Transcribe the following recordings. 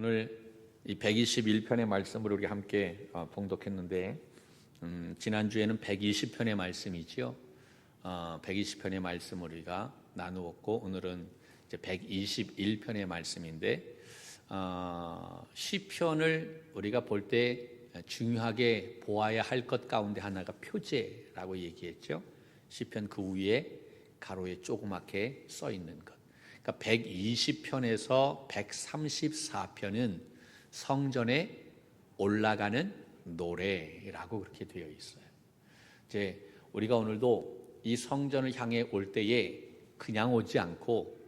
오늘 이 121편의 말씀을 우리 함께 봉독했는데 지난주에는 120편의 말씀이지요. 120편의 말씀을 우리가 나누었고 오늘은 이제 121편의 말씀인데 시편을 우리가 볼 때 중요하게 보아야 할 것 가운데 하나가 표제라고 얘기했죠. 시편 그 위에 가로에 조그맣게 써 있는 것. 그러니까 120편에서 134편은 성전에 올라가는 노래라고 그렇게 되어 있어요. 이제 우리가 오늘도 이 성전을 향해 올 때에 그냥 오지 않고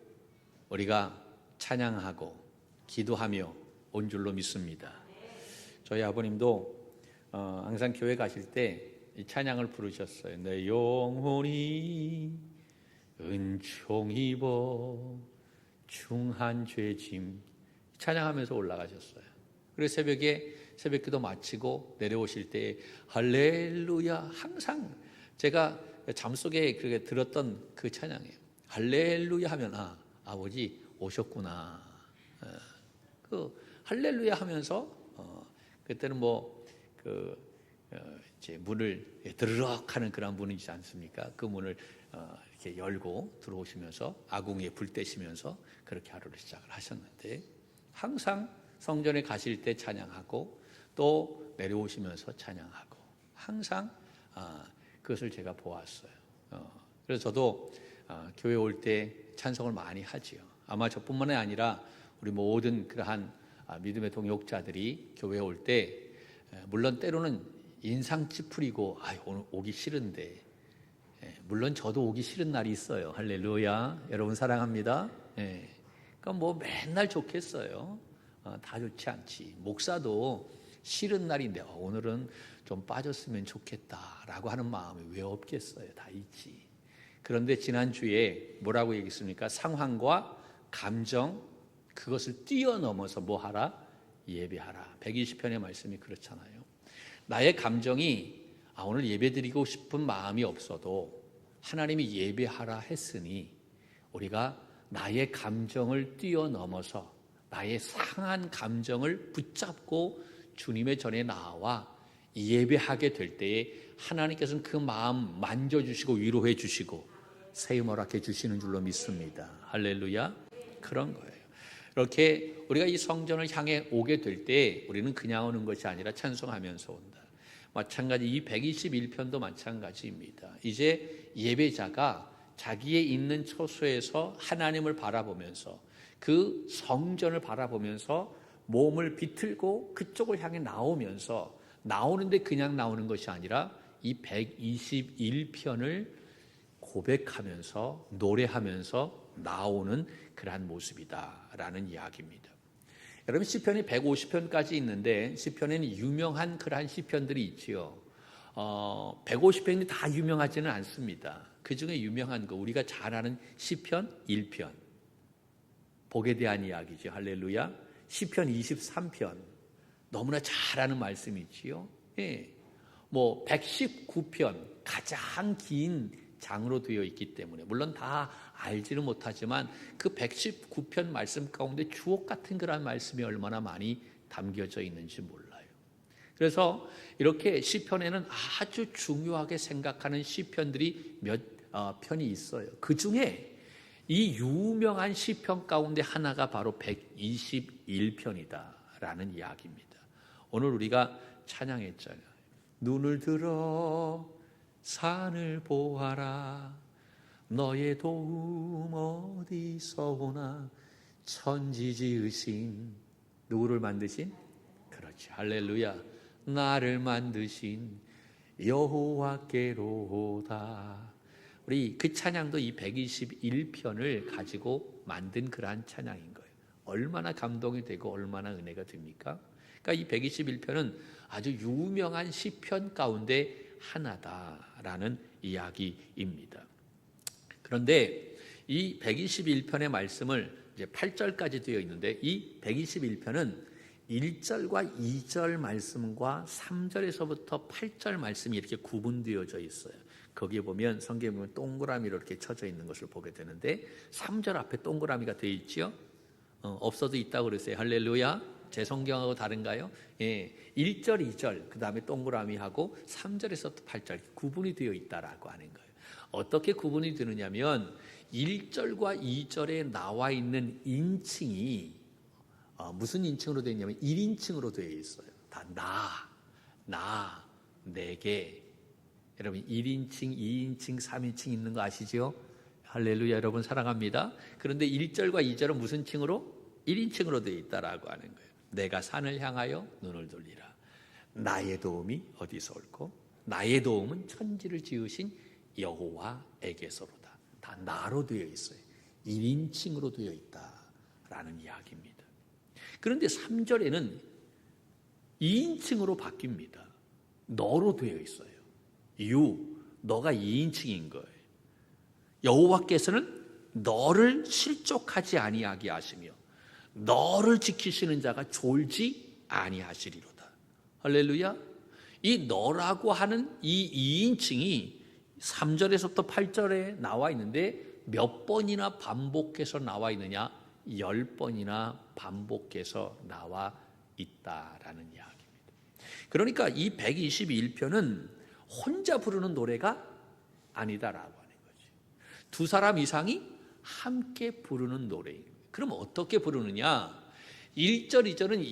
우리가 찬양하고 기도하며 온 줄로 믿습니다. 저희 아버님도 항상 교회 가실 때 이 찬양을 부르셨어요. 내 영혼이 은총 입어 중한 죄짐 찬양하면서 올라가셨어요. 그래서 새벽 기도 마치고 내려오실 때 할렐루야, 항상 제가 잠속에 그렇게 들었던 그 찬양이에요. 할렐루야 하면 아버지 오셨구나. 그 할렐루야 하면서 그때는 이제 문을 드르륵 하는 그런 문이지 않습니까? 그 문을 이렇게 열고 들어오시면서 아궁이에 불 떼시면서 그렇게 하루를 시작을 하셨는데 항상 성전에 가실 때 찬양하고 또 내려오시면서 찬양하고 항상 그것을 제가 보았어요. 그래서 저도 교회 올 때 찬송을 많이 하지요. 아마 저뿐만이 아니라 우리 모든 그러한 믿음의 동역자들이 교회에 올 때 물론 때로는 인상 찌푸리고 오늘 오기 싫은데 물론 저도 오기 싫은 날이 있어요. 할렐루야. 여러분 사랑합니다. 그러니까 맨날 좋겠어요. 다 좋지 않지. 목사도 싫은 날인데 오늘은 좀 빠졌으면 좋겠다라고 하는 마음이 왜 없겠어요. 다 있지. 그런데 지난주에 뭐라고 얘기했습니까? 상황과 감정 그것을 뛰어넘어서 뭐 하라? 예배하라. 120편의 말씀이 그렇잖아요. 나의 감정이 오늘 예배드리고 싶은 마음이 없어도 하나님이 예배하라 했으니 우리가 나의 감정을 뛰어넘어서 나의 상한 감정을 붙잡고 주님의 전에 나와 예배하게 될 때에 하나님께서는 그 마음 만져주시고 위로해 주시고 세임 허락해 주시는 줄로 믿습니다. 할렐루야. 그런 거예요. 이렇게 우리가 이 성전을 향해 오게 될 때 우리는 그냥 오는 것이 아니라 찬송하면서 온다. 마찬가지 이 121편도 마찬가지입니다. 이제 예배자가 자기의 있는 처소에서 하나님을 바라보면서 그 성전을 바라보면서 몸을 비틀고 그쪽을 향해 나오면서 나오는데 그냥 나오는 것이 아니라 이 121편을 고백하면서 노래하면서 나오는 그러한 모습이다라는 이야기입니다. 여러분 시편이 150편까지 있는데 시편에는 유명한 그러한 시편들이 있지요. 150편이 다 유명하지는 않습니다. 그 중에 유명한 거 우리가 잘 아는 시편 1편 복에 대한 이야기죠. 할렐루야. 시편 23편 너무나 잘 아는 말씀이지요. 119편 가장 긴 장으로 되어 있기 때문에 물론 다 알지는 못하지만 그 119편 말씀 가운데 주옥 같은 그런 말씀이 얼마나 많이 담겨져 있는지 몰라요. 그래서 이렇게 시편에는 아주 중요하게 생각하는 시편들이 몇 편이 있어요. 그 중에 이 유명한 시편 가운데 하나가 바로 121편이다라는 이야기입니다. 오늘 우리가 찬양했잖아요. 눈을 들어 산을 보아라 너의 도움 어디서 오나 천지 지으신 누구를 만드신? 그렇지. 할렐루야. 나를 만드신 여호와께로다. 우리 그 찬양도 이 121편을 가지고 만든 그러한 찬양인 거예요. 얼마나 감동이 되고 얼마나 은혜가 됩니까? 그러니까 이 121편은 아주 유명한 시편 가운데 하나다라는 이야기입니다. 그런데 이 121편의 말씀을 이제 8절까지 되어 있는데 이 121편은 1절과 2절 말씀과 3절에서부터 8절 말씀이 이렇게 구분되어져 있어요. 거기에 보면 성경에 보면 동그라미로 이렇게 쳐져 있는 것을 보게 되는데 3절 앞에 동그라미가 되어 있죠. 없어도 있다고 그랬어요. 할렐루야. 제 성경하고 다른가요? 예, 1절, 2절, 그 다음에 동그라미하고 3절에서 8절 구분이 되어 있다라고 하는 거예요. 어떻게 구분이 되느냐면 1절과 2절에 나와 있는 인칭이 무슨 인칭으로 되어 있냐면 1인칭으로 되어 있어요. 다 나, 내게. 여러분 1인칭, 2인칭, 3인칭 있는 거 아시죠? 할렐루야, 여러분 사랑합니다. 그런데 1절과 2절은 무슨 칭으로? 1인칭으로 되어 있다라고 하는 거예요. 내가 산을 향하여 눈을 돌리라. 나의 도움이 어디서 올고 나의 도움은 천지를 지으신 여호와에게서로다. 다 나로 되어 있어요. 1인칭으로 되어 있다라는 이야기입니다. 그런데 3절에는 2인칭으로 바뀝니다. 너로 되어 있어요. 너가 2인칭인 거예요. 여호와께서는 너를 실족하지 아니하게 하시며 너를 지키시는 자가 졸지 아니하시리로다. 할렐루야. 이 너라고 하는 이 2인칭이 3절에서부터 8절에 나와 있는데 몇 번이나 반복해서 나와 있느냐? 10번이나 반복해서 나와 있다라는 이야기입니다. 그러니까 이 121편은 혼자 부르는 노래가 아니다라고 하는 거지. 두 사람 이상이 함께 부르는 노래입니다. 그럼 어떻게 부르느냐? 1절, 2절은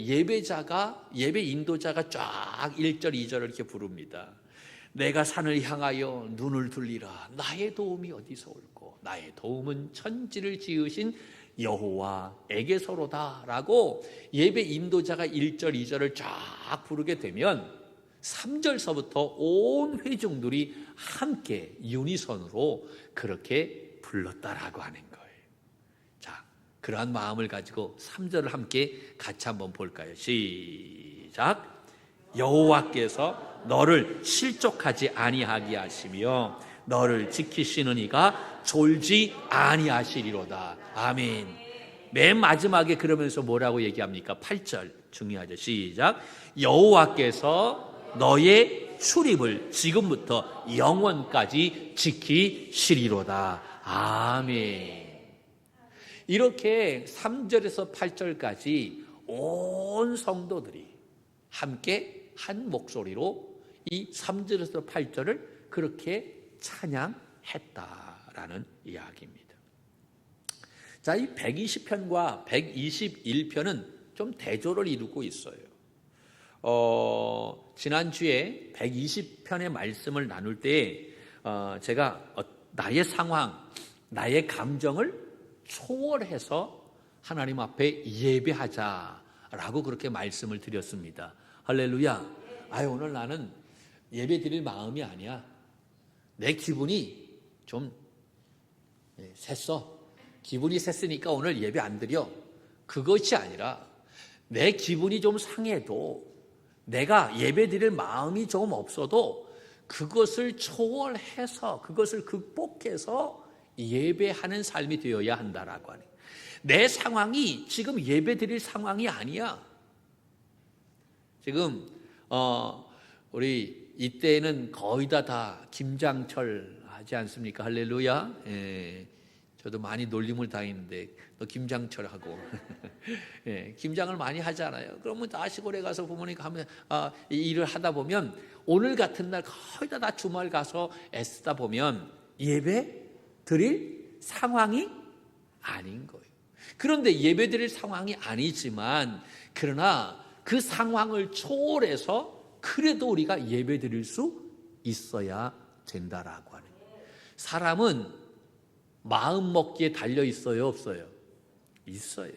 예배 인도자가 쫙 1절, 2절을 이렇게 부릅니다. 내가 산을 향하여 눈을 돌리라. 나의 도움이 어디서 올고 나의 도움은 천지를 지으신 여호와에게서로다 라고 예배 인도자가 1절, 2절을 쫙 부르게 되면 3절서부터 온 회중들이 함께 유니선으로 그렇게 불렀다라고 하는 거예요. 자, 그러한 마음을 가지고 3절을 함께 같이 한번 볼까요? 시작. 여호와께서 너를 실족하지 아니하게 하시며 너를 지키시는 이가 졸지 아니하시리로다. 아멘. 맨 마지막에 그러면서 뭐라고 얘기합니까? 8절 중요하죠. 시작. 여호와께서 너의 출입을 지금부터 영원까지 지키시리로다. 아멘. 이렇게 3절에서 8절까지 온 성도들이 함께 한 목소리로 이 3절에서 8절을 그렇게 찬양했다라는 이야기입니다. 자, 이 120편과 121편은 좀 대조를 이루고 있어요. 지난주에 120편의 말씀을 나눌 때 제가 나의 상황, 나의 감정을 초월해서 하나님 앞에 예배하자라고 그렇게 말씀을 드렸습니다. 할렐루야. 오늘 나는 예배 드릴 마음이 아니야. 내 기분이 좀 셌어. 기분이 셌으니까 오늘 예배 안 드려. 그것이 아니라 내 기분이 좀 상해도 내가 예배 드릴 마음이 조금 없어도 그것을 초월해서 그것을 극복해서 예배하는 삶이 되어야 한다라고 하는. 내 상황이 지금 예배 드릴 상황이 아니야. 지금 우리 이때는 거의 다 김장철 하지 않습니까? 할렐루야. 예, 저도 많이 놀림을 당했는데 너 김장철하고 예, 김장을 많이 하잖아요. 그러면 다 시골에 가서 부모님과 하면 일을 하다 보면 오늘 같은 날 거의 다 주말 가서 애쓰다 보면 예배 드릴 상황이 아닌 거예요. 그런데 예배 드릴 상황이 아니지만 그러나 그 상황을 초월해서 그래도 우리가 예배 드릴 수 있어야 된다라고 하는 거예요. 사람은 마음 먹기에 달려 있어요, 없어요? 있어요.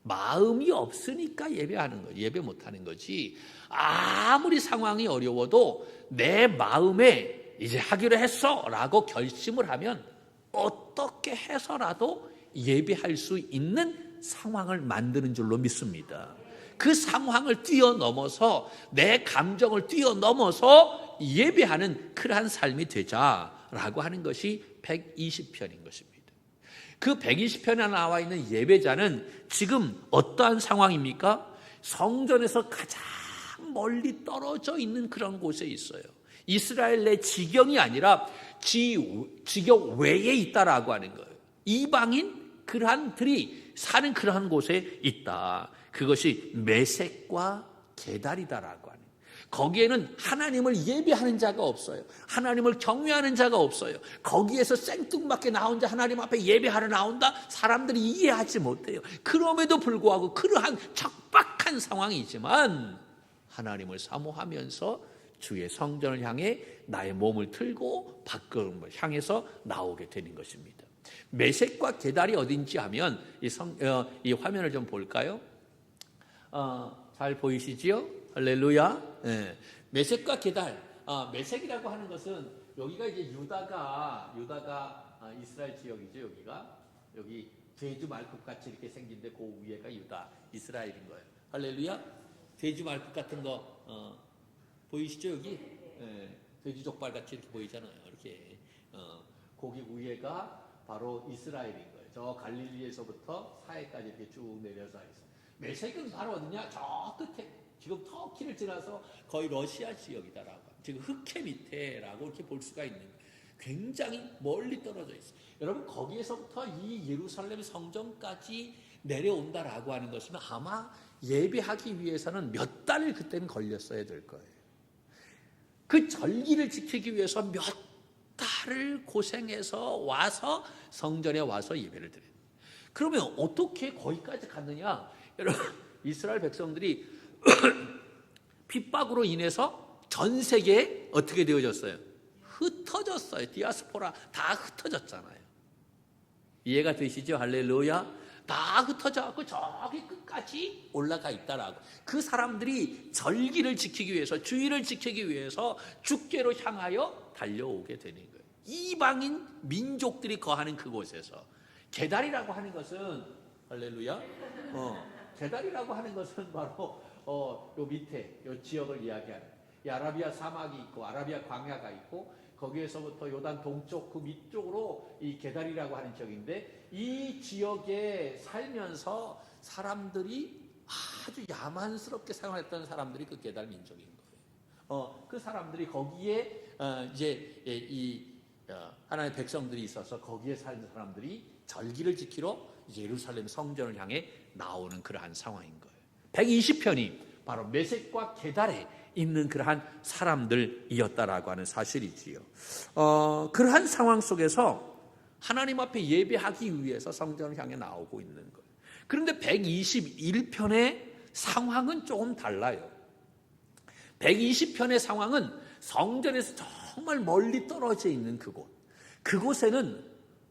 마음이 없으니까 예배하는 거예요. 예배 못하는 거지. 아무리 상황이 어려워도 내 마음에 이제 하기로 했어 라고 결심을 하면 어떻게 해서라도 예배할 수 있는 상황을 만드는 줄로 믿습니다. 그 상황을 뛰어넘어서 내 감정을 뛰어넘어서 예배하는 그러한 삶이 되자라고 하는 것이 120편인 것입니다. 그 120편에 나와 있는 예배자는 지금 어떠한 상황입니까? 성전에서 가장 멀리 떨어져 있는 그런 곳에 있어요. 이스라엘 내 지경이 아니라 지경 외에 있다라고 하는 거예요. 이방인 그러한들이 사는 그러한 곳에 있다. 그것이 메섹과 게달이다라고 하는. 거기에는 하나님을 예배하는 자가 없어요. 하나님을 경외하는 자가 없어요. 거기에서 생뚱맞게 나 혼자 하나님 앞에 예배하러 나온다? 사람들이 이해하지 못해요. 그럼에도 불구하고 그러한 척박한 상황이지만 하나님을 사모하면서 주의 성전을 향해 나의 몸을 틀고 밖을 향해서 나오게 되는 것입니다. 메섹과 게달이 어딘지 하면 이 화면을 좀 볼까요? 잘 보이시지요? 할렐루야. 네. 메섹과 게달. 메섹이라고 하는 것은 여기가 이제 유다가 이스라엘 지역이죠. 여기 제주 말굽 같이 이렇게 생긴데 그 위에가 유다 이스라엘인 거예요. 할렐루야. 제주 말굽 같은 거 보이시죠 여기? 네. 제주 족발 같이 이렇게 보이잖아요. 이렇게 거기 위에가 바로 이스라엘인 거예요. 저 갈릴리에서부터 사해까지 이렇게 쭉 내려서 있어요. 메섹은 바로 어디냐? 저 끝에 지금 터키를 지나서 거의 러시아 지역이다라고. 지금 흑해 밑에라고 이렇게 볼 수가 있는 거예요. 굉장히 멀리 떨어져 있어요. 여러분 거기에서부터 이 예루살렘 성전까지 내려온다라고 하는 것은 아마 예배하기 위해서는 몇 달을 그때는 걸렸어야 될 거예요. 그 절기를 지키기 위해서 몇 달을 고생해서 와서 성전에 와서 예배를 드려요. 그러면 어떻게 거기까지 갔느냐? 여러분 이스라엘 백성들이 핍박으로 인해서 전 세계에 어떻게 되어졌어요? 흩어졌어요. 디아스포라 다 흩어졌잖아요. 이해가 되시죠? 할렐루야. 다 흩어져갖고 저기 끝까지 올라가 있다라고. 그 사람들이 절기를 지키기 위해서 주의를 지키기 위해서 주께로 향하여 달려오게 되는 거예요. 이방인 민족들이 거하는 그곳에서. 게달이라고 하는 것은 할렐루야. 게달이라고 하는 것은 바로 요 밑에 요 지역을 이야기하는. 이 아라비아 사막이 있고 아라비아 광야가 있고 거기에서부터 요단 동쪽 그 밑쪽으로 이 게달이라고 하는 지역인데 이 지역에 살면서 사람들이 아주 야만스럽게 생활했던 사람들이 그 게달 민족인 거예요. 그 사람들이 거기에 이제 하나님의 백성들이 있어서 거기에 사는 사람들이 절기를 지키러 예루살렘 성전을 향해 나오는 그러한 상황인 거예요. 120편이 바로 메섹과 게달에 있는 그러한 사람들이었다라고 하는 사실이지요. 그러한 상황 속에서 하나님 앞에 예배하기 위해서 성전을 향해 나오고 있는 거예요. 그런데 121편의 상황은 조금 달라요. 120편의 상황은 성전에서 정말 멀리 떨어져 있는 그곳에는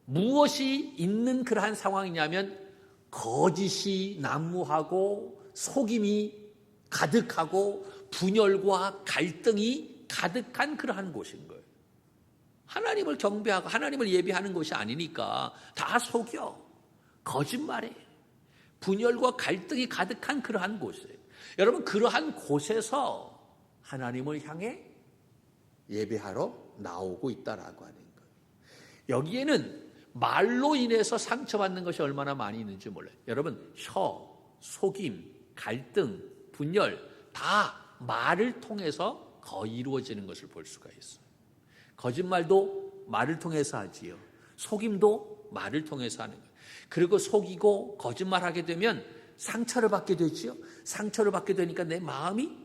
무엇이 있는 그러한 상황이냐면 거짓이 난무하고 속임이 가득하고 분열과 갈등이 가득한 그러한 곳인 거예요. 하나님을 경배하고 하나님을 예배하는 곳이 아니니까 다 속여, 거짓말해, 분열과 갈등이 가득한 그러한 곳이에요. 여러분 그러한 곳에서 하나님을 향해 예배하러 나오고 있다라고 하는 거예요. 여기에는 말로 인해서 상처받는 것이 얼마나 많이 있는지 몰라요. 여러분 속임, 갈등, 분열 다 말을 통해서 거의 이루어지는 것을 볼 수가 있어요. 거짓말도 말을 통해서 하지요. 속임도 말을 통해서 하는 거예요. 그리고 속이고 거짓말하게 되면 상처를 받게 되지요. 상처를 받게 되니까 내 마음이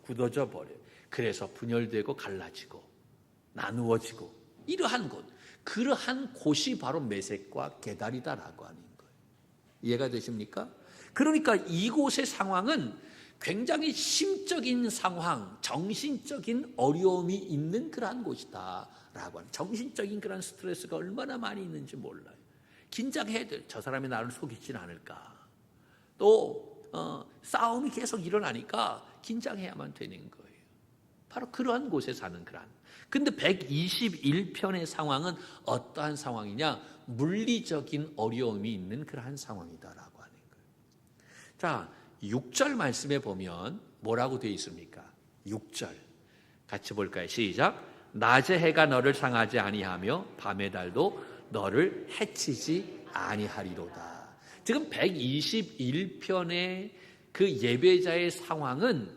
굳어져 버려요. 그래서 분열되고 갈라지고 나누어지고 이러한 곳, 그러한 곳이 바로 메섹과 게달이다라고 하는 거예요. 이해가 되십니까? 그러니까 이곳의 상황은 굉장히 심적인 상황, 정신적인 어려움이 있는 그러한 곳이다라고 하는, 정신적인 그런 스트레스가 얼마나 많이 있는지 몰라요. 긴장해야 돼. 저 사람이 나를 속이진 않을까. 또 싸움이 계속 일어나니까 긴장해야만 되는 거예요. 바로 그러한 곳에 사는 그러한. 근데 121편의 상황은 어떠한 상황이냐? 물리적인 어려움이 있는 그러한 상황이다라고 하는 거예요. 자, 6절 말씀에 보면 뭐라고 되어 있습니까? 6절 같이 볼까요? 시작. 낮의 해가 너를 상하지 아니하며 밤의 달도 너를 해치지 아니하리로다. 지금 121편의 그 예배자의 상황은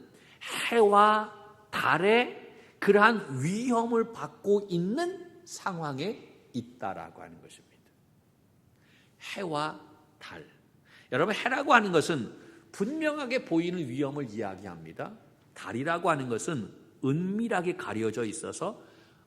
해와 달의 그러한 위험을 받고 있는 상황에 있다라고 하는 것입니다. 해와 달. 여러분 해라고 하는 것은 분명하게 보이는 위험을 이야기합니다. 달이라고 하는 것은 은밀하게 가려져 있어서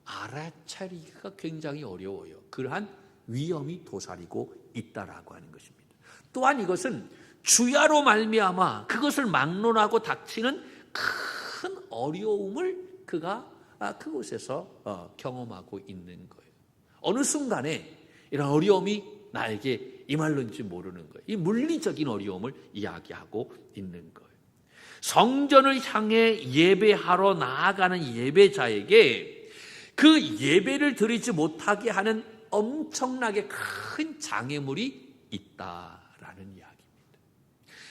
알아차리기가 굉장히 어려워요. 그러한 위험이 도사리고 있다라고 하는 것입니다. 또한 이것은 주야로 말미암아 그것을 막론하고 닥치는 큰 어려움을 그가 그곳에서 경험하고 있는 거예요. 어느 순간에 이런 어려움이 나에게 임할는지 모르는 거예요. 이 물리적인 어려움을 이야기하고 있는 거예요. 성전을 향해 예배하러 나아가는 예배자에게 그 예배를 드리지 못하게 하는 엄청나게 큰 장애물이 있다라는 이야기입니다.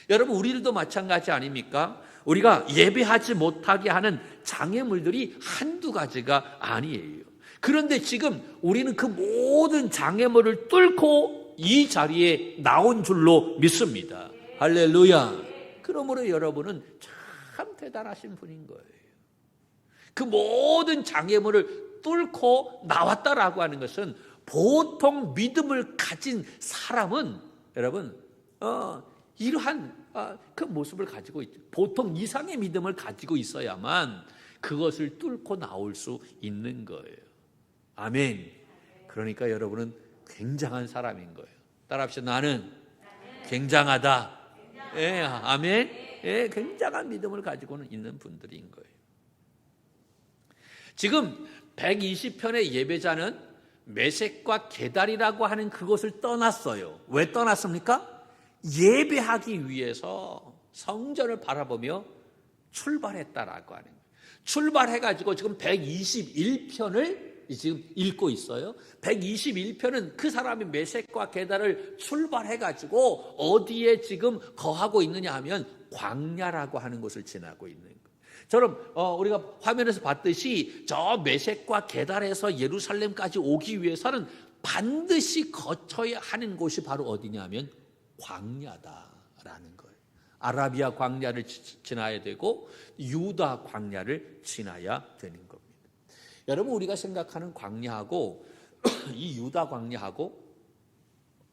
여러분, 우리들도 마찬가지 아닙니까? 우리가 예배하지 못하게 하는 장애물들이 한두 가지가 아니에요. 그런데 지금 우리는 그 모든 장애물을 뚫고 이 자리에 나온 줄로 믿습니다. 할렐루야. 그러므로 여러분은 참 대단하신 분인 거예요. 그 모든 장애물을 뚫고 나왔다라고 하는 것은 보통 믿음을 가진 사람은 여러분 이러한 그 모습을 가지고 있죠. 보통 이상의 믿음을 가지고 있어야만 그것을 뚫고 나올 수 있는 거예요. 아멘. 그러니까 여러분은 굉장한 사람인 거예요. 따라합시다. 나는 굉장하다. 예, 아멘. 예, 굉장한 믿음을 가지고는 있는 분들인 거예요. 지금 120편의 예배자는 메섹과 게달이라고 하는 그것을 떠났어요. 왜 떠났습니까? 예배하기 위해서 성전을 바라보며 출발했다라고 하는 거예요. 출발해가지고 지금 121편을 지금 읽고 있어요. 121편은 그 사람이 메섹과 게달을 출발해가지고 어디에 지금 거하고 있느냐 하면 광야라고 하는 곳을 지나고 있는 거예요. 저는 우리가 화면에서 봤듯이 저 메섹과 게달에서 예루살렘까지 오기 위해서는 반드시 거쳐야 하는 곳이 바로 어디냐면 광야다라는 거예요. 아라비아 광야를 지나야 되고 유다 광야를 지나야 되는 겁니다. 여러분, 우리가 생각하는 광야하고 이 유다 광야하고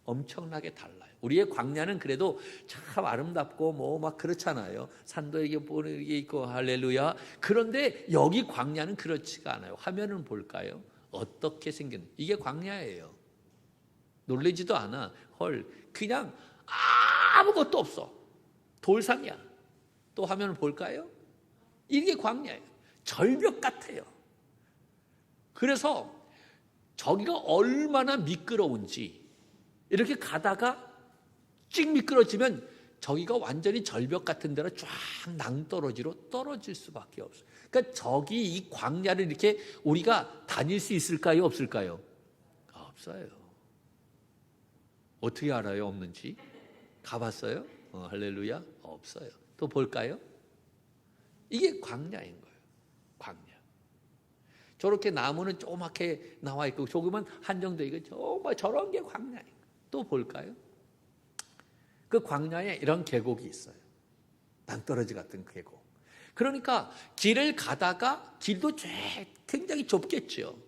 엄청나게 달라요. 우리의 광야는 그래도 참 아름답고 뭐 막 그렇잖아요. 산도에게 보는 게 있고 할렐루야. 그런데 여기 광야는 그렇지가 않아요. 화면을 볼까요? 어떻게 생겼는지. 이게 광야예요. 놀라지도 않아. 헐, 그냥 아무것도 없어. 돌상이야. 또 화면을 볼까요? 이게 광야예요. 절벽 같아요. 그래서 저기가 얼마나 미끄러운지 이렇게 가다가 찍 미끄러지면 저기가 완전히 절벽 같은 데로 쫙 낭떠러지로 떨어질 수밖에 없어요. 그러니까 저기 이 광야를 이렇게 우리가 다닐 수 있을까요? 없을까요? 없어요. 어떻게 알아요? 없는지? 가봤어요? 할렐루야? 없어요. 또 볼까요? 이게 광야인 거예요. 광야. 저렇게 나무는 조그맣게 나와 있고 조그만 한정돼 있고 정말 저런 게 광야인 거예요. 또 볼까요? 그 광야에 이런 계곡이 있어요. 낭떠러지 같은 계곡. 그러니까 길을 가다가 길도 굉장히 좁겠죠.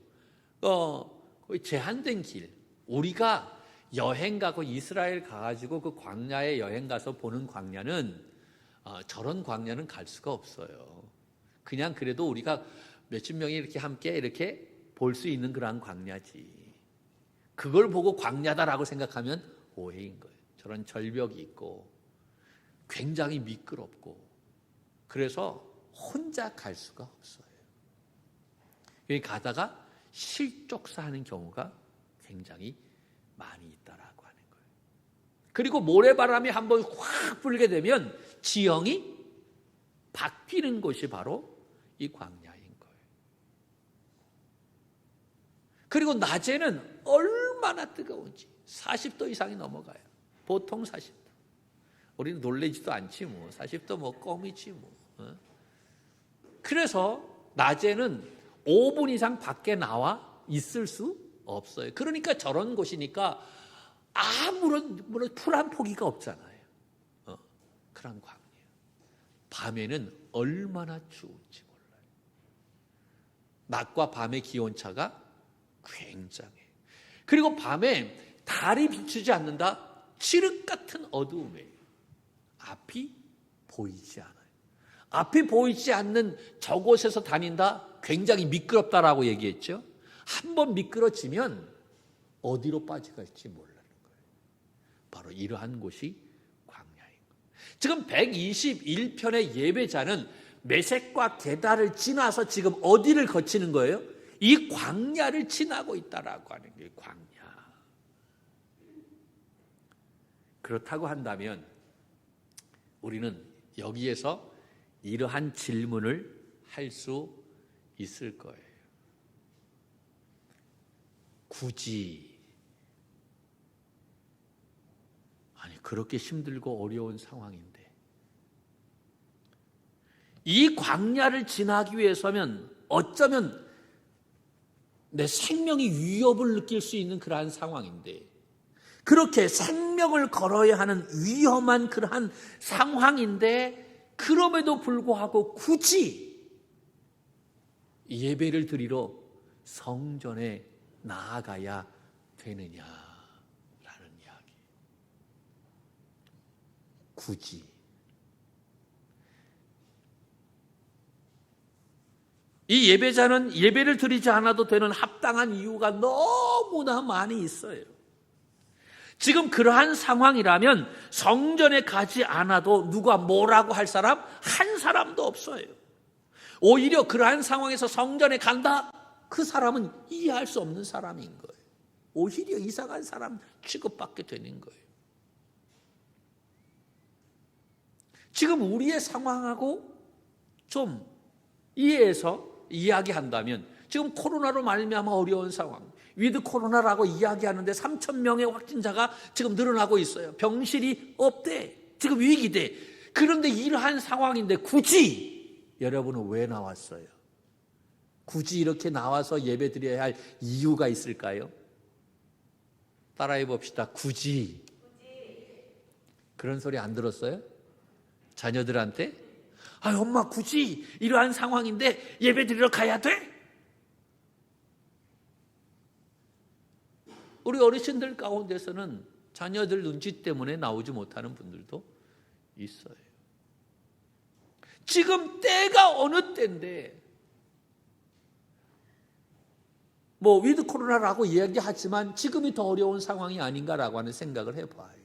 거의 제한된 길. 우리가 여행 가고 이스라엘 가가지고 그 광야에 여행 가서 보는 광야는 저런 광야는 갈 수가 없어요. 그냥 그래도 우리가 몇십 명이 이렇게 함께 이렇게 볼 수 있는 그런 광야지. 그걸 보고 광야다라고 생각하면 오해인 거예요. 저런 절벽이 있고 굉장히 미끄럽고 그래서 혼자 갈 수가 없어요. 여기 가다가 실족사하는 경우가 굉장히 많이 있다라고 하는 거예요. 그리고 모래바람이 한번 확 불게 되면 지형이 바뀌는 곳이 바로 이 광야인 거예요. 그리고 낮에는 얼마나 뜨거운지 40도 이상이 넘어가요. 보통 40도. 우리는 놀래지도 않지 뭐. 40도 뭐 껌이지 뭐. 그래서 낮에는 5분 이상 밖에 나와 있을 수 없어요. 그러니까 저런 곳이니까 아무런 풀 한 포기가 없잖아요. 그런 광야. 밤에는 얼마나 추운지 몰라요. 낮과 밤의 기온차가 굉장해요. 그리고 밤에 달이 비추지 않는다. 칠흑 같은 어두움이에요. 앞이 보이지 않아요. 앞이 보이지 않는 저곳에서 다닌다? 굉장히 미끄럽다라고 얘기했죠. 한번 미끄러지면 어디로 빠져갈지 모르는 거예요. 바로 이러한 곳이 광야인 거예요. 지금 121편의 예배자는 메섹과 게달을 지나서 지금 어디를 거치는 거예요? 이 광야를 지나고 있다라고 하는 게 광야. 그렇다고 한다면 우리는 여기에서 이러한 질문을 할 수 있을 거예요. 굳이 그렇게 힘들고 어려운 상황인데 이 광야를 지나기 위해서면 어쩌면 내 생명이 위협을 느낄 수 있는 그러한 상황인데 그렇게 생명을 걸어야 하는 위험한 그러한 상황인데 그럼에도 불구하고 굳이 예배를 드리러 성전에 나아가야 되느냐라는 이야기. 굳이. 이 예배자는 예배를 드리지 않아도 되는 합당한 이유가 너무나 많이 있어요. 지금 그러한 상황이라면 성전에 가지 않아도 누가 뭐라고 할 사람? 한 사람도 없어요. 오히려 그러한 상황에서 성전에 간다? 그 사람은 이해할 수 없는 사람인 거예요. 오히려 이상한 사람 취급받게 되는 거예요. 지금 우리의 상황하고 좀 이해해서 이야기한다면 지금 코로나로 말미암아 어려운 상황, 위드 코로나라고 이야기하는데 3,000명의 확진자가 지금 늘어나고 있어요. 병실이 없대. 지금 위기대. 그런데 이러한 상황인데 굳이 여러분은 왜 나왔어요? 굳이 이렇게 나와서 예배 드려야 할 이유가 있을까요? 따라해 봅시다. 굳이. 그런 소리 안 들었어요? 자녀들한테? 엄마 굳이 이러한 상황인데 예배 드리러 가야 돼? 우리 어르신들 가운데서는 자녀들 눈치 때문에 나오지 못하는 분들도 있어요. 지금 때가 어느 때인데 위드 코로나라고 이야기하지만 지금이 더 어려운 상황이 아닌가라고 하는 생각을 해봐요.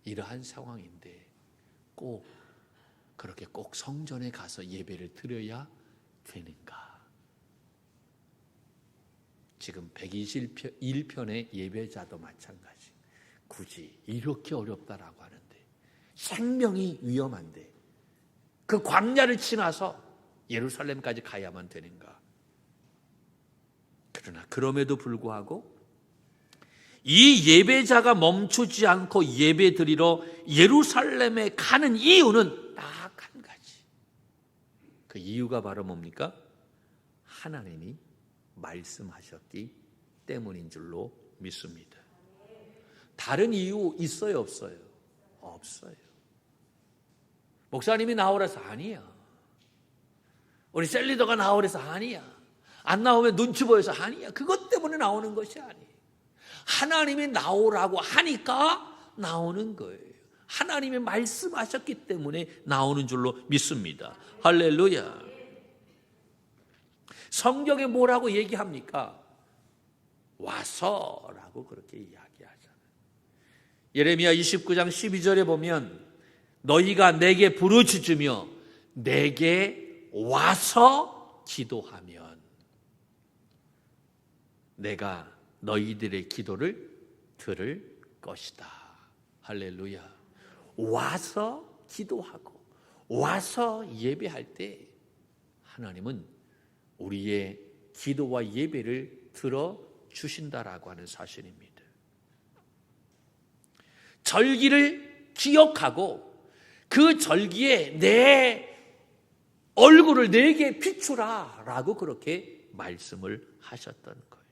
이러한 상황인데 꼭 그렇게 꼭 성전에 가서 예배를 드려야 되는가? 지금 121편의 예배자도 마찬가지. 굳이 이렇게 어렵다라고 하는데 생명이 위험한데 그 광야를 지나서 예루살렘까지 가야만 되는가? 그러나 그럼에도 불구하고 이 예배자가 멈추지 않고 예배 드리러 예루살렘에 가는 이유는 딱 한 가지. 그 이유가 바로 뭡니까? 하나님이 말씀하셨기 때문인 줄로 믿습니다. 다른 이유 있어요, 없어요? 없어요. 목사님이 나오라서 아니야. 우리 셀리더가 나오라서 아니야. 안 나오면 눈치 보여서 아니야. 그것 때문에 나오는 것이 아니에요. 하나님이 나오라고 하니까 나오는 거예요. 하나님이 말씀하셨기 때문에 나오는 줄로 믿습니다. 할렐루야. 성경에 뭐라고 얘기합니까? 와서라고 그렇게 이야기하잖아요. 예레미야 29장 12절에 보면 너희가 내게 부르짖으며 내게 와서 기도하면 내가 너희들의 기도를 들을 것이다. 할렐루야. 와서 기도하고 와서 예배할 때 하나님은 우리의 기도와 예배를 들어주신다라고 하는 사실입니다. 절기를 기억하고 그 절기에 내 얼굴을 내게 비추라 라고 그렇게 말씀을 하셨던 거예요.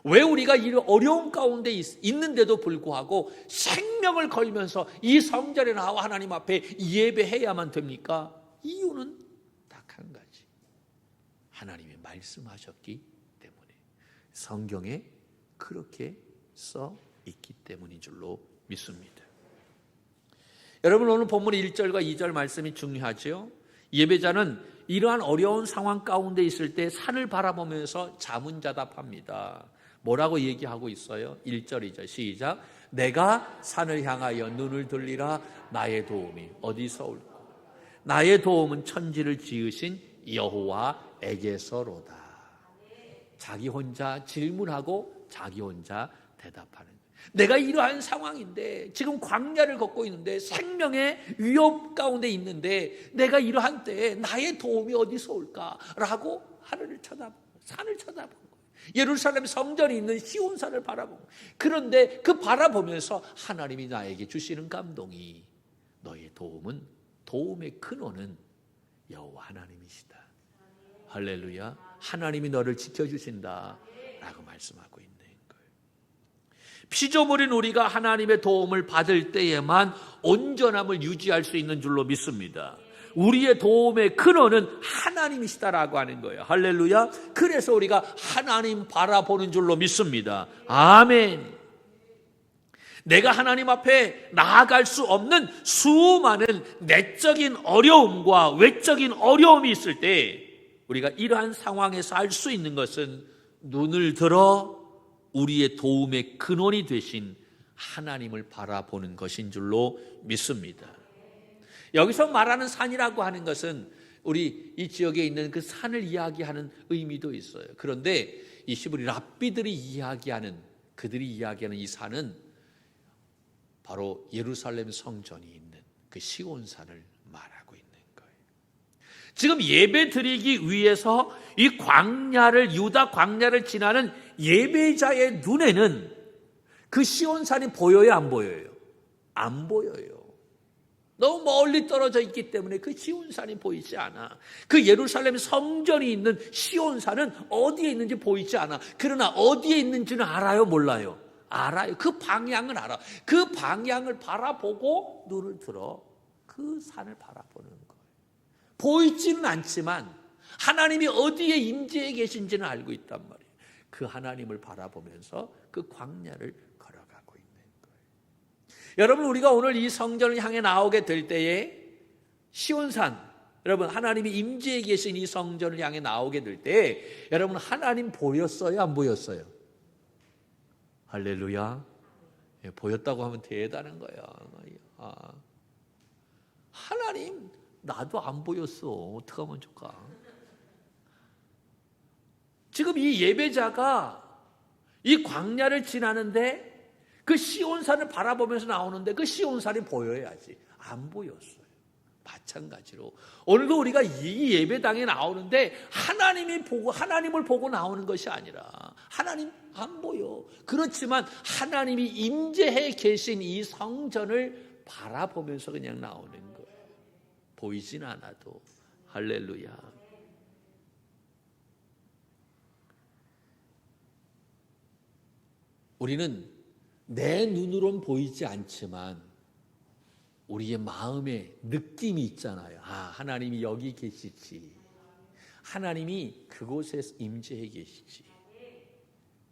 왜 우리가 이런 어려운 가운데 있는데도 불구하고 생명을 걸면서 이 성전에 나와 하나님 앞에 예배해야만 됩니까? 이유는 딱 한 가지. 하나님이 말씀하셨기 때문에 성경에 그렇게 써 있기 때문인 줄로 믿습니다. 여러분, 오늘 본문 1절과 2절 말씀이 중요하죠. 예배자는 이러한 어려운 상황 가운데 있을 때 산을 바라보면서 자문자답합니다. 뭐라고 얘기하고 있어요? 1절, 2절 시작. 내가 산을 향하여 눈을 돌리라. 나의 도움이 어디서 올까? 나의 도움은 천지를 지으신 여호와에게서로다. 자기 혼자 질문하고 자기 혼자 대답하는 거예요. 내가 이러한 상황인데, 지금 광야를 걷고 있는데, 생명의 위협 가운데 있는데, 내가 이러한 때에 나의 도움이 어디서 올까라고 하늘을 쳐다보고 산을 쳐다보는 거예요. 예루살렘 성전이 있는 시온산을 바라보고, 그런데 그 바라보면서 하나님이 나에게 주시는 감동이, 너의 도움은, 도움의 근원은 여호와 하나님이시다. 할렐루야. 하나님이 너를 지켜주신다 라고 말씀하고 있는 거예요. 피조물인 우리가 하나님의 도움을 받을 때에만 온전함을 유지할 수 있는 줄로 믿습니다. 우리의 도움의 근원은 하나님이시다라고 하는 거예요. 할렐루야. 그래서 우리가 하나님 바라보는 줄로 믿습니다. 아멘. 내가 하나님 앞에 나아갈 수 없는 수많은 내적인 어려움과 외적인 어려움이 있을 때, 우리가 이러한 상황에서 알 수 있는 것은 눈을 들어 우리의 도움의 근원이 되신 하나님을 바라보는 것인 줄로 믿습니다. 여기서 말하는 산이라고 하는 것은 우리 이 지역에 있는 그 산을 이야기하는 의미도 있어요. 그런데 이 히브리 랍비들이 이야기하는, 그들이 이야기하는 이 산은 바로 예루살렘 성전이 있는 그 시온산을 말하고 있는 거예요. 지금 예배 드리기 위해서 이 광야를, 유다 광야를 지나는 예배자의 눈에는 그 시온산이 보여요, 안 보여요? 안 보여요. 너무 멀리 떨어져 있기 때문에 그 시온산이 보이지 않아. 그 예루살렘 성전이 있는 시온산은 어디에 있는지 보이지 않아. 그러나 어디에 있는지는 알아요, 몰라요? 알아요. 그 방향은 알아. 그 방향을 바라보고 눈을 들어 그 산을 바라보는 거예요. 보이지는 않지만 하나님이 어디에 임재해 계신지는 알고 있단 말이에요. 그 하나님을 바라보면서 그 광야를 걸어가고 있는 거예요. 여러분, 우리가 오늘 이 성전을 향해 나오게 될 때에 시온산, 여러분, 하나님이 임재해 계신 이 성전을 향해 나오게 될 때에 여러분, 하나님 보였어요, 안 보였어요? 할렐루야. 보였다고 하면 대단한 거야. 하나님, 나도 안 보였어. 어떡하면 좋을까? 지금 이 예배자가 이 광야를 지나는데 그 시온산을 바라보면서 나오는데 그 시온산이 보여야지. 안 보였어요. 마찬가지로 오늘도 우리가 이 예배당에 나오는데 하나님을 보고 나오는 것이 아니라, 하나님 안 보여. 그렇지만 하나님이 임재해 계신 이 성전을 바라보면서 그냥 나오는 거예요. 보이진 않아도. 할렐루야. 우리는 내 눈으로는 보이지 않지만 우리의 마음에 느낌이 있잖아요. 하나님이 여기 계시지. 하나님이 그곳에 임재해 계시지.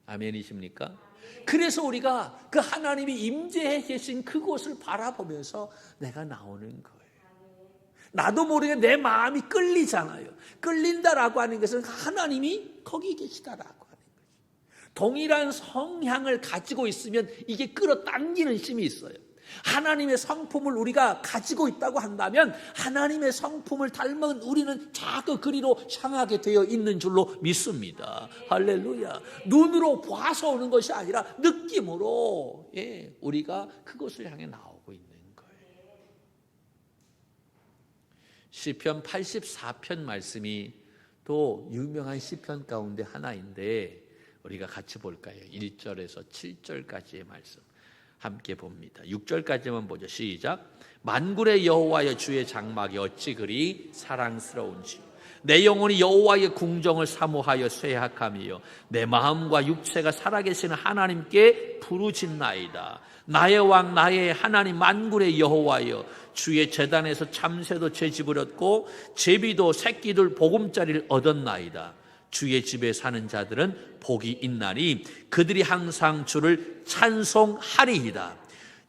아멘이십니까? 그래서 우리가 그 하나님이 임재해 계신 그곳을 바라보면서 내가 나오는 거예요. 나도 모르게 내 마음이 끌리잖아요. 끌린다라고 하는 것은 하나님이 거기 계시다라고 하는 거죠. 동일한 성향을 가지고 있으면 이게 끌어당기는 힘이 있어요. 하나님의 성품을 우리가 가지고 있다고 한다면 하나님의 성품을 닮은 우리는 자꾸 그리로 향하게 되어 있는 줄로 믿습니다. 할렐루야. 눈으로 봐서 오는 것이 아니라 느낌으로, 우리가 그것을 향해 나오고 있는 거예요. 시편 84편 말씀이 또 유명한 시편 가운데 하나인데 우리가 같이 볼까요? 1절에서 7절까지의 말씀 함께 봅니다. 6절까지만 보죠. 시작. 만군의 여호와여, 주의 장막이 어찌 그리 사랑스러운지. 내 영혼이 여호와의 궁정을 사모하여 쇠약함이요, 내 마음과 육체가 살아계시는 하나님께 부르짖나이다. 나의 왕, 나의 하나님, 만군의 여호와여, 주의 제단에서 참새도 제 집을 얻고 제비도 새끼들 보금자리를 얻었나이다. 주의 집에 사는 자들은 복이 있나니 그들이 항상 주를 찬송하리이다.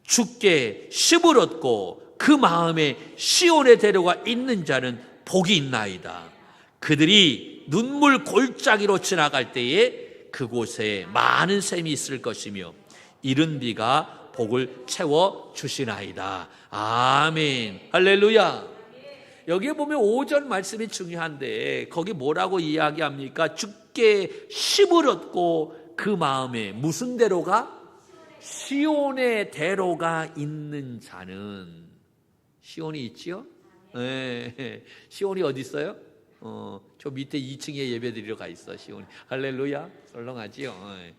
주께 십을 얻고 그 마음에 시온의 대로가 있는 자는 복이 있나이다. 그들이 눈물 골짜기로 지나갈 때에 그곳에 많은 샘이 있을 것이며 이른 비가 복을 채워 주시나이다. 아멘. 할렐루야. 여기에 보면 5절 말씀이 중요한데 거기 뭐라고 이야기합니까? 주께 힘을 얻고 그 마음에 무슨 대로가? 시온의 대로가 있는 자는. 시온이 있지요? 네. 시온이 어디 있어요? 저 밑에 2층에 예배드리러 가 있어. 시온이. 할렐루야. 썰렁하지요? 네.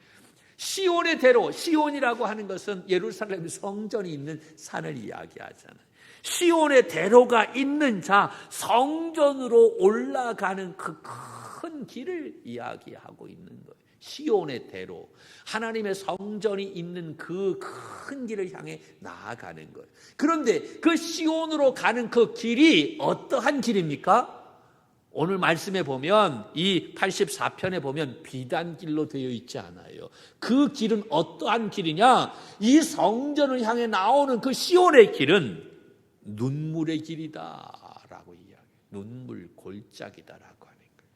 시온의 대로, 시온이라고 하는 것은 예루살렘 성전이 있는 산을 이야기하잖아요. 시온의 대로가 있는 자, 성전으로 올라가는 그 큰 길을 이야기하고 있는 거예요. 시온의 대로, 하나님의 성전이 있는 그 큰 길을 향해 나아가는 거예요. 그런데 그 시온으로 가는 그 길이 어떠한 길입니까? 오늘 말씀에 보면 이 84편에 보면 비단길로 되어 있지 않아요. 그 길은 어떠한 길이냐? 이 성전을 향해 나오는 그 시온의 길은 눈물의 길이다라고 이야기해요. 눈물 골짜기다라고 하는 거예요.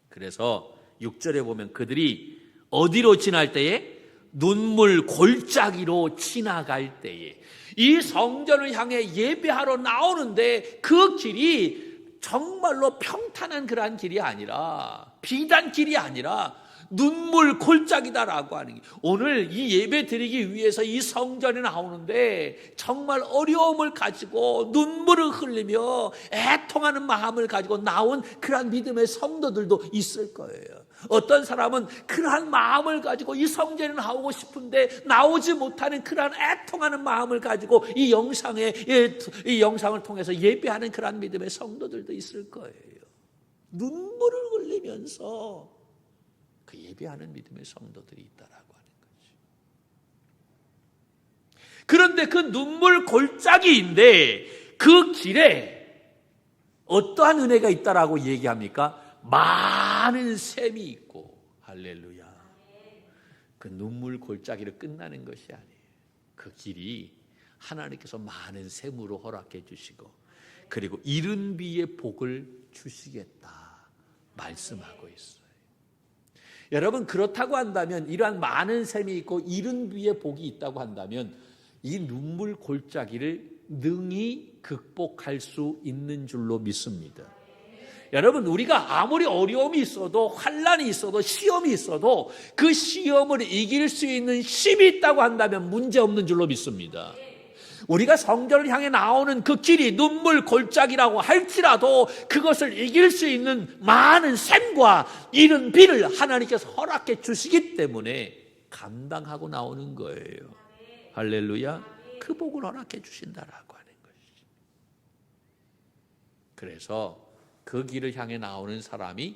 그래서 6절에 보면 그들이 어디로 지날 때에? 눈물 골짜기로 지나갈 때에. 이 성전을 향해 예배하러 나오는데 그 길이 정말로 평탄한 그러한 길이 아니라, 비단길이 아니라 눈물 골짜기다라고 하는 게, 오늘 이 예배 드리기 위해서 이 성전에 나오는데 정말 어려움을 가지고 눈물을 흘리며 애통하는 마음을 가지고 나온 그러한 믿음의 성도들도 있을 거예요. 어떤 사람은 그러한 마음을 가지고 이 성전에 나오고 싶은데 나오지 못하는 그러한 애통하는 마음을 가지고 이 영상을 통해서 예배하는 그러한 믿음의 성도들도 있을 거예요. 눈물을 흘리면서 그 예배하는 믿음의 성도들이 있다라고 하는 거죠. 그런데 그 눈물 골짜기인데 그 길에 어떠한 은혜가 있다라고 얘기합니까? 많은 샘이 있고. 할렐루야. 그 눈물 골짜기로 끝나는 것이 아니에요. 그 길이 하나님께서 많은 샘으로 허락해 주시고 그리고 이른 비의 복을 주시겠다 말씀하고 있어요. 여러분, 그렇다고 한다면, 이러한 많은 샘이 있고 이른 비의 복이 있다고 한다면 이 눈물 골짜기를 능히 극복할 수 있는 줄로 믿습니다. 여러분, 우리가 아무리 어려움이 있어도, 환난이 있어도, 시험이 있어도 그 시험을 이길 수 있는 힘이 있다고 한다면 문제없는 줄로 믿습니다. 우리가 성전을 향해 나오는 그 길이 눈물 골짜기라고 할지라도 그것을 이길 수 있는 많은 샘과 이른 비를 하나님께서 허락해 주시기 때문에 감당하고 나오는 거예요. 할렐루야. 그 복을 허락해 주신다라고 하는 것이죠. 그래서 그 길을 향해 나오는 사람이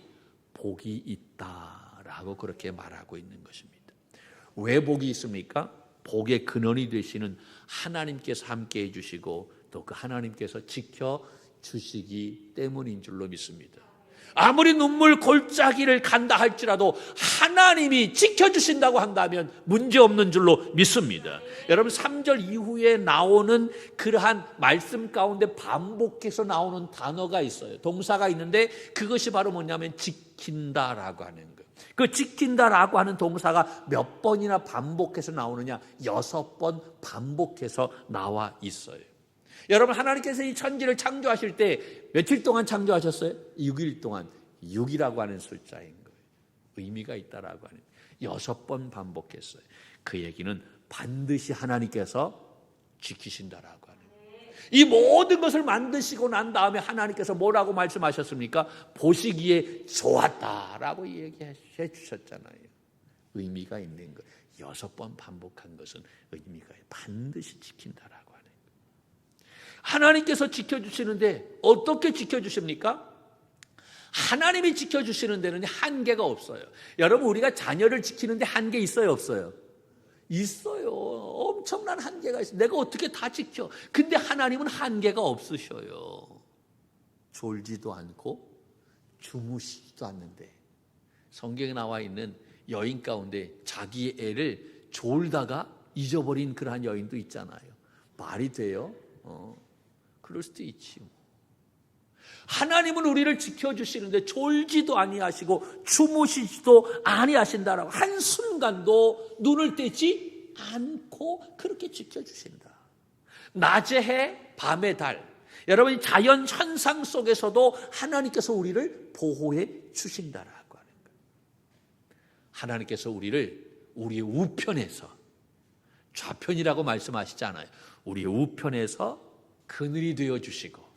복이 있다라고 그렇게 말하고 있는 것입니다. 왜 복이 있습니까? 복의 근원이 되시는 하나님께서 함께해 주시고 또 그 하나님께서 지켜주시기 때문인 줄로 믿습니다. 아무리 눈물 골짜기를 간다 할지라도 하나님이 지켜주신다고 한다면 문제없는 줄로 믿습니다. 여러분, 3절 이후에 나오는 그러한 말씀 가운데 반복해서 나오는 단어가 있어요. 동사가 있는데 그것이 바로 뭐냐면 지킨다라고 하는 거예요. 그 지킨다라고 하는 동사가 몇 번이나 반복해서 나오느냐? 6번 반복해서 나와 있어요. 여러분, 하나님께서 이 천지를 창조하실 때 며칠 동안 창조하셨어요? 6일 동안. 6이라고 하는 숫자인 거예요. 의미가 있다라고 하는 거예요. 6번 반복했어요. 그 얘기는 반드시 하나님께서 지키신다라고 하는 거예요. 이 모든 것을 만드시고 난 다음에 하나님께서 뭐라고 말씀하셨습니까? 보시기에 좋았다라고 얘기해 주셨잖아요. 의미가 있는 거예요. 6번 반복한 것은 의미가 반드시 지킨다라고 하는 거예요. 하나님께서 지켜주시는데 어떻게 지켜주십니까? 하나님이 지켜주시는 데는 한계가 없어요. 여러분, 우리가 자녀를 지키는데 한계 있어요, 없어요? 있어요. 엄청난 한계가 있어요. 내가 어떻게 다 지켜? 근데 하나님은 한계가 없으셔요. 졸지도 않고 주무시지도 않는데, 성경에 나와 있는 여인 가운데 자기의 애를 졸다가 잊어버린 그러한 여인도 있잖아요. 말이 돼요? 그럴 수도 있지. 하나님은 우리를 지켜주시는데 졸지도 아니하시고 주무시지도 아니하신다라고 한순간도 눈을 떼지 않고 그렇게 지켜주신다. 낮의 해, 밤의 달, 여러분 자연 현상 속에서도 하나님께서 우리를 보호해 주신다라고 하는 거예요. 하나님께서 우리를 우리의 우편에서, 좌편이라고 말씀하시잖아요. 우리의 우편에서 그늘이 되어주시고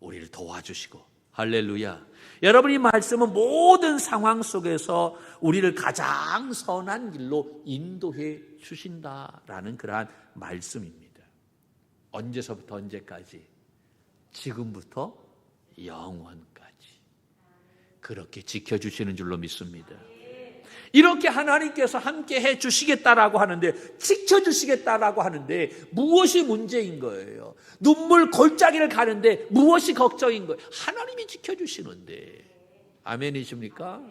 우리를 도와주시고, 할렐루야. 여러분 이 말씀은 모든 상황 속에서 우리를 가장 선한 길로 인도해 주신다라는 그러한 말씀입니다. 언제서부터 언제까지? 지금부터 영원까지 그렇게 지켜주시는 줄로 믿습니다. 이렇게 하나님께서 함께 해주시겠다라고 하는데, 지켜주시겠다라고 하는데 무엇이 문제인 거예요? 눈물 골짜기를 가는데 무엇이 걱정인 거예요? 하나님이 지켜주시는데. 아멘이십니까?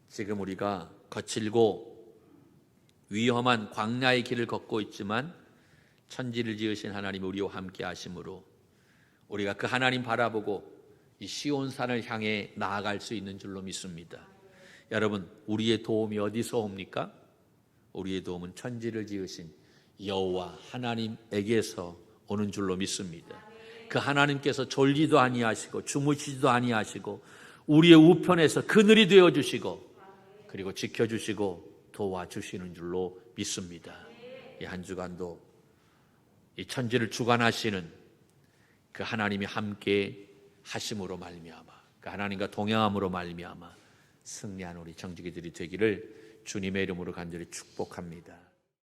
지금 우리가 거칠고 위험한 광야의 길을 걷고 있지만 천지를 지으신 하나님 우리와 함께 하심으로 우리가 그 하나님 바라보고 이 시온산을 향해 나아갈 수 있는 줄로 믿습니다. 여러분, 우리의 도움이 어디서 옵니까? 우리의 도움은 천지를 지으신 여호와 하나님에게서 오는 줄로 믿습니다. 그 하나님께서 졸지도 아니하시고 주무시지도 아니하시고 우리의 우편에서 그늘이 되어주시고 그리고 지켜주시고 도와주시는 줄로 믿습니다. 이 한 주간도 이 천지를 주관하시는 그 하나님이 함께 하심으로 말미암아, 그 하나님과 동행함으로 말미암아 승리한 우리 정직이들이 되기를 주님의 이름으로 간절히 축복합니다.